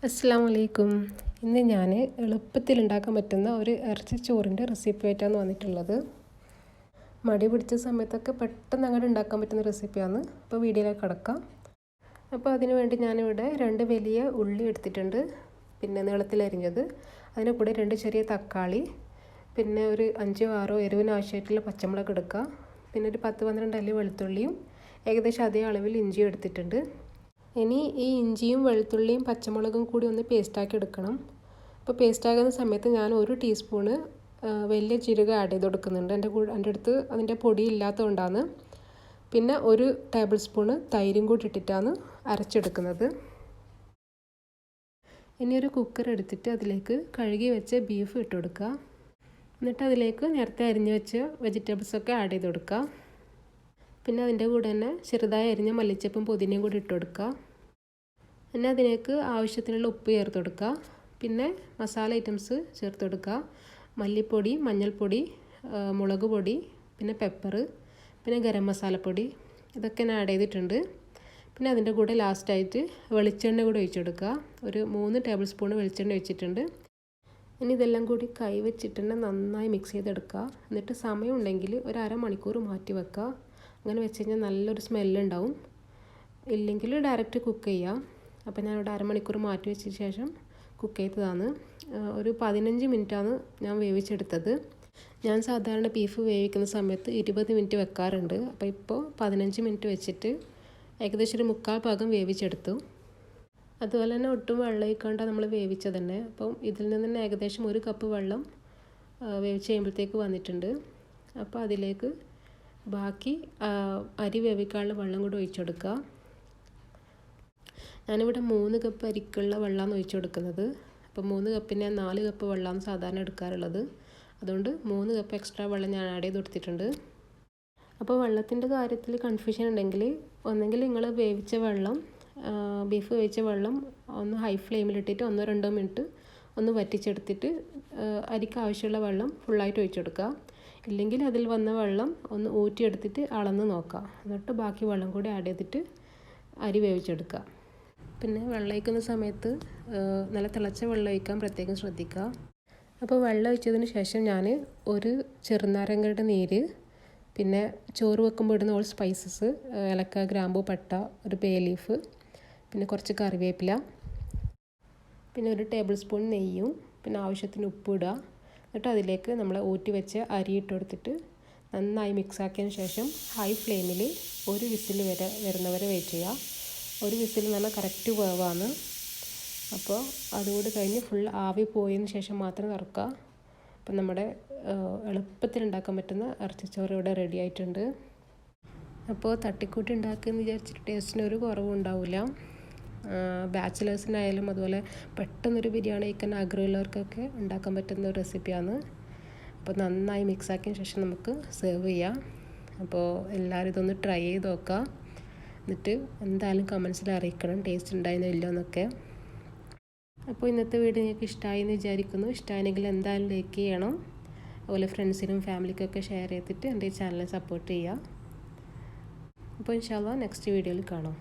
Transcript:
അസ്സലാമു അലൈക്കും. ഇന്ന് ഞാൻ എളുപ്പത്തിൽ ഉണ്ടാക്കാൻ പറ്റുന്ന ഒരു ഇറച്ചിച്ചോറിൻ്റെ റെസിപ്പി ആയിട്ടാണ് വന്നിട്ടുള്ളത്. മടി പിടിച്ച സമയത്തൊക്കെ പെട്ടെന്ന് അങ്ങോട്ട് ഉണ്ടാക്കാൻ പറ്റുന്ന റെസിപ്പിയാണ്. അപ്പോൾ വീഡിയോയിലേക്ക് കടക്കാം. അപ്പോൾ അതിന് വേണ്ടി ഞാനിവിടെ 2 വലിയ ഉള്ളി എടുത്തിട്ടുണ്ട്, പിന്നെ നീളത്തിലരിഞ്ഞത്. അതിൻ്റെ കൂടെ 2 ചെറിയ തക്കാളി, പിന്നെ ഒരു 5-6 എരിവിന് ആവശ്യമായിട്ടുള്ള പച്ചമുളക് എടുക്കുക. പിന്നെ ഒരു 10-12 അല്ലി വെളുത്തുള്ളിയും ഏകദേശം അതേ അളവിൽ ഇഞ്ചിയും എടുത്തിട്ടുണ്ട്. ഇനി ഈ ഇഞ്ചിയും വെളുത്തുള്ളിയും പച്ചമുളകും കൂടി ഒന്ന് പേസ്റ്റാക്കി എടുക്കണം. അപ്പോൾ പേസ്റ്റാക്കുന്ന സമയത്ത് ഞാൻ 1 ടീസ്പൂണ് വലിയ ജീരകം ആഡ് ചെയ്ത് കൊടുക്കുന്നുണ്ട്. എൻ്റെ അടുത്ത് അതിൻ്റെ പൊടി ഇല്ലാത്തതുകൊണ്ടാണ്. പിന്നെ 1 ടേബിൾ സ്പൂണ് തൈരും കൂടി ഇട്ടിട്ടാണ് അരച്ചെടുക്കുന്നത്. ഇനി ഒരു കുക്കർ എടുത്തിട്ട് അതിലേക്ക് കഴുകി വെച്ച ബീഫ് ഇട്ട് കൊടുക്കുക. എന്നിട്ട് അതിലേക്ക് നേരത്തെ അരിഞ്ഞ് വെച്ച വെജിറ്റബിൾസൊക്കെ ആഡ് ചെയ്ത് കൊടുക്കുക. പിന്നെ അതിൻ്റെ കൂടെ തന്നെ ചെറുതായി അരിഞ്ഞ മല്ലിച്ചപ്പും പുതിനയും കൂടി ഇട്ട് കൊടുക്കുക. പിന്നെ അതിലേക്ക് ആവശ്യത്തിനുള്ള ഉപ്പ് ചേർത്ത് കൊടുക്കുക. പിന്നെ മസാല ഐറ്റംസ് ചേർത്ത് കൊടുക്കുക. മല്ലിപ്പൊടി, മഞ്ഞൾപ്പൊടി, മുളക് പൊടി, പിന്നെ പെപ്പർ, പിന്നെ ഗരം മസാലപ്പൊടി, ഇതൊക്കെ ഞാൻ ആഡ് ചെയ്തിട്ടുണ്ട്. പിന്നെ അതിൻ്റെ കൂടെ ലാസ്റ്റായിട്ട് വെളിച്ചെണ്ണ കൂടി ഒഴിച്ച് കൊടുക്കുക. ഒരു 3 ടേബിൾ സ്പൂൺ വെളിച്ചെണ്ണ ഒഴിച്ചിട്ടുണ്ട്. ഇനി ഇതെല്ലാം കൂടി കൈ വെച്ചിട്ട് നന്നായി മിക്സ് ചെയ്തെടുക്കുക. എന്നിട്ട് സമയം ഉണ്ടെങ്കിൽ ഒരു അരമണിക്കൂർ മാറ്റി വെക്കുക. അങ്ങനെ വെച്ച് കഴിഞ്ഞാൽ നല്ലൊരു സ്മെല്ലുണ്ടാവും. ഇല്ലെങ്കിൽ ഡയറക്റ്റ് കുക്ക് ചെയ്യാം. അപ്പോൾ ഞാനിവിടെ അരമണിക്കൂർ മാറ്റി വെച്ച ശേഷം കുക്ക് ചെയ്തതാണ്. ഒരു 15 മിനിറ്റാണ് ഞാൻ വേവിച്ചെടുത്തത്. ഞാൻ സാധാരണ ബീഫ് വേവിക്കുന്ന സമയത്ത് 20 മിനിറ്റ് വെക്കാറുണ്ട്. അപ്പോൾ ഇപ്പോൾ 15 മിനിറ്റ് വെച്ചിട്ട് ഏകദേശം ഒരു 3/4 ഭാഗം വേവിച്ചെടുത്തു. അതുപോലെ തന്നെ ഒട്ടും വെള്ളം ഒഴിക്കാണ്ട് നമ്മൾ വേവിച്ചത് തന്നെ. അപ്പം ഇതിൽ നിന്ന് തന്നെ ഏകദേശം 1 കപ്പ് വെള്ളം വേവിച്ച് കഴിയുമ്പോഴത്തേക്ക് വന്നിട്ടുണ്ട്. അപ്പോൾ അതിലേക്ക് ബാക്കി അരി വേവിക്കാനുള്ള വെള്ളം കൂടി ഒഴിച്ചു കൊടുക്കുക. ഞാനിവിടെ 3 കപ്പ് അരിക്കുള്ള വെള്ളമാണ് ഒഴിച്ചു കൊടുക്കുന്നത്. അപ്പോൾ 3 കപ്പിന് ഞാൻ 4 കപ്പ് വെള്ളമാണ് സാധാരണ എടുക്കാറുള്ളത്. അതുകൊണ്ട് 3 കപ്പ് എക്സ്ട്രാ വെള്ളം ഞാൻ ആഡ് ചെയ്ത് കൊടുത്തിട്ടുണ്ട്. അപ്പോൾ വെള്ളത്തിൻ്റെ കാര്യത്തിൽ കൺഫ്യൂഷൻ ഉണ്ടെങ്കിൽ ഒന്നെങ്കിൽ നിങ്ങൾ വേവിച്ച വെള്ളം, ബീഫ് വേവിച്ച വെള്ളം ഒന്ന് ഹൈ ഫ്ലെയിമിലിട്ടിട്ട് 1-2 മിനിറ്റ് ഒന്ന് വറ്റിച്ചെടുത്തിട്ട് അരിക്ക് ആവശ്യമുള്ള വെള്ളം ഫുള്ളായിട്ട് ഒഴിച്ചു കൊടുക്കുക. ഇല്ലെങ്കിൽ അതിൽ വന്ന വെള്ളം ഒന്ന് ഊറ്റിയെടുത്തിട്ട് അളന്ന് നോക്കുക. എന്നിട്ട് ബാക്കി വെള്ളം കൂടി ആഡ് ചെയ്തിട്ട് അരി വേവിച്ചെടുക്കുക. പിന്നെ വെള്ളം ഒഴിക്കുന്ന സമയത്ത് നല്ല തിളച്ച വെള്ളം ഒഴിക്കാൻ പ്രത്യേകം ശ്രദ്ധിക്കുക. അപ്പോൾ വെള്ളം ഒഴിച്ചതിന് ശേഷം ഞാൻ ഒരു ചെറുനാരങ്ങയുടെ നീര്, പിന്നെ ചോറ് വെക്കുമ്പോൾ ഇടുന്ന ഓൾ സ്പൈസസ്, ഏലക്ക, ഗ്രാമ്പൂ, പട്ട, ഒരു ബേ ലീഫ്, പിന്നെ കുറച്ച് കറിവേപ്പില, പിന്നെ 1 ടേബിൾ സ്പൂൺ നെയ്യും, പിന്നെ ആവശ്യത്തിന് ഉപ്പ് ഇടുക. എന്നിട്ട് അതിലേക്ക് നമ്മൾ ഊറ്റി വെച്ച് അരി ഇട്ട് കൊടുത്തിട്ട് നന്നായി മിക്സാക്കിയതിന് ശേഷം ഹൈ ഫ്ലെയിമിൽ 1 വിസിൽ വരുന്നവരെ വെയിറ്റ് ചെയ്യുക. 1 വിസിൽ എന്ന് പറഞ്ഞാൽ കറക്റ്റ് വേവാണ്. അപ്പോൾ അതുകൂടി കഴിഞ്ഞ് ഫുൾ ആവി പോയതിന് ശേഷം മാത്രം തുറക്കുക. അപ്പം നമ്മുടെ എളുപ്പത്തിൽ ഉണ്ടാക്കാൻ പറ്റുന്ന ഇറച്ചിച്ചോറ് ഇവിടെ റെഡി ആയിട്ടുണ്ട്. അപ്പോൾ തട്ടിക്കൂട്ടി ഉണ്ടാക്കുമെന്ന് വിചാരിച്ചിട്ട് ടേസ്റ്റിന് ഒരു കുറവും ഉണ്ടാവില്ല. ബാച്ചിലേഴ്സിനായാലും അതുപോലെ പെട്ടെന്നൊരു ബിരിയാണി കഴിക്കാൻ ആഗ്രഹമുള്ളവർക്കൊക്കെ ഉണ്ടാക്കാൻ പറ്റുന്ന ഒരു റെസിപ്പിയാണ്. അപ്പോൾ നന്നായി മിക്സാക്കിയതിന് ശേഷം നമുക്ക് സെർവ് ചെയ്യാം. അപ്പോൾ എല്ലാവരും ഇതൊന്ന് ട്രൈ ചെയ്ത് നോക്കുക. എന്നിട്ട് എന്തായാലും കമൻസിൽ അറിയിക്കണം ടേസ്റ്റ് ഉണ്ടായിരുന്നോ ഇല്ലോ എന്നൊക്കെ. അപ്പോൾ ഇന്നത്തെ വീഡിയോ നിങ്ങൾക്ക് ഇഷ്ടമായി എന്ന് വിചാരിക്കുന്നു. ഇഷ്ടമായെങ്കിൽ എന്തായാലും ലൈക്ക് ചെയ്യണം. അതുപോലെ ഫ്രണ്ട്സിനും ഫാമിലിക്കൊക്കെ ഷെയർ ചെയ്തിട്ട് എൻ്റെ ചാനൽ സപ്പോർട്ട് ചെയ്യുക. അപ്പോൾ ഇൻഷാ അല്ലാഹ് നെക്സ്റ്റ് വീഡിയോയിൽ കാണാം.